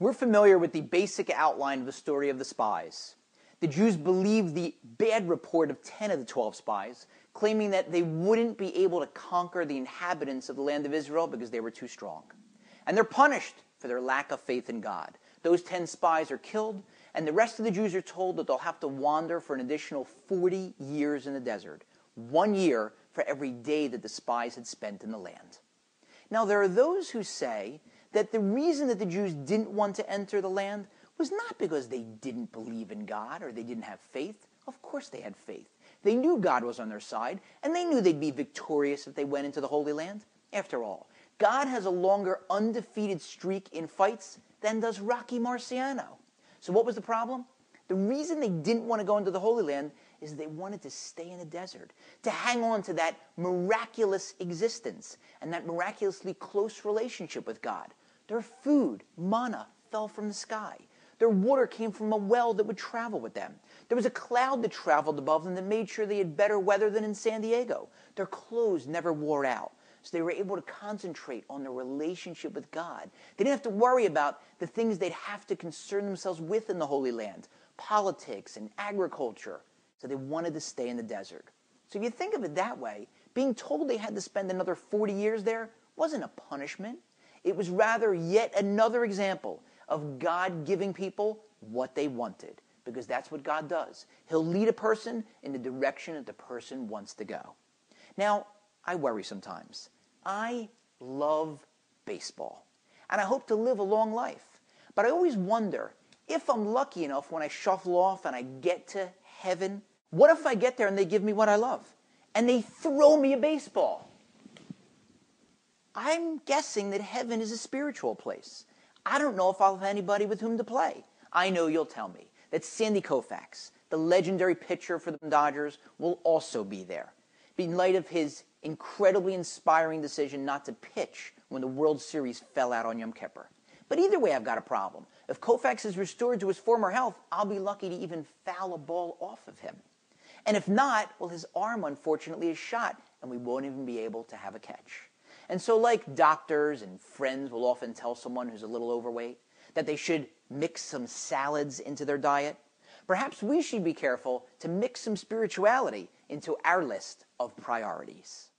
We're familiar with the basic outline of the story of the spies. The Jews believed the bad report of 10 of the 12 spies, claiming that they wouldn't be able to conquer the inhabitants of the land of Israel because they were too strong. And they're punished for their lack of faith in God. Those 10 spies are killed, and the rest of the Jews are told that they'll have to wander for an additional 40 years in the desert, 1 year for every day that the spies had spent in the land. Now, there are those who say that the reason that the Jews didn't want to enter the land was not because they didn't believe in God or they didn't have faith. Of course they had faith. They knew God was on their side, and they knew they'd be victorious if they went into the Holy Land. After all, God has a longer undefeated streak in fights than does Rocky Marciano. So what was the problem? The reason they didn't want to go into the Holy Land is they wanted to stay in the desert, to hang on to that miraculous existence and that miraculously close relationship with God. Their food, manna, fell from the sky. Their water came from a well that would travel with them. There was a cloud that traveled above them that made sure they had better weather than in San Diego. Their clothes never wore out, so they were able to concentrate on their relationship with God. They didn't have to worry about the things they'd have to concern themselves with in the Holy Land, politics and agriculture. So they wanted to stay in the desert. So if you think of it that way, being told they had to spend another 40 years there wasn't a punishment. It was rather yet another example of God giving people what they wanted, because that's what God does. He'll lead a person in the direction that the person wants to go. Now, I worry sometimes. I love baseball, and I hope to live a long life. But I always wonder, if I'm lucky enough when I shuffle off and I get to heaven, what if I get there and they give me what I love, and they throw me a baseball? I'm guessing that heaven is a spiritual place. I don't know if I'll have anybody with whom to play. I know you'll tell me that Sandy Koufax, the legendary pitcher for the Dodgers, will also be there, in light of his incredibly inspiring decision not to pitch when the World Series fell out on Yom Kippur. But either way, I've got a problem. If Koufax is restored to his former health, I'll be lucky to even foul a ball off of him. And if not, well, his arm, unfortunately, is shot, and we won't even be able to have a catch. And so like doctors and friends will often tell someone who's a little overweight that they should mix some salads into their diet, perhaps we should be careful to mix some spirituality into our list of priorities.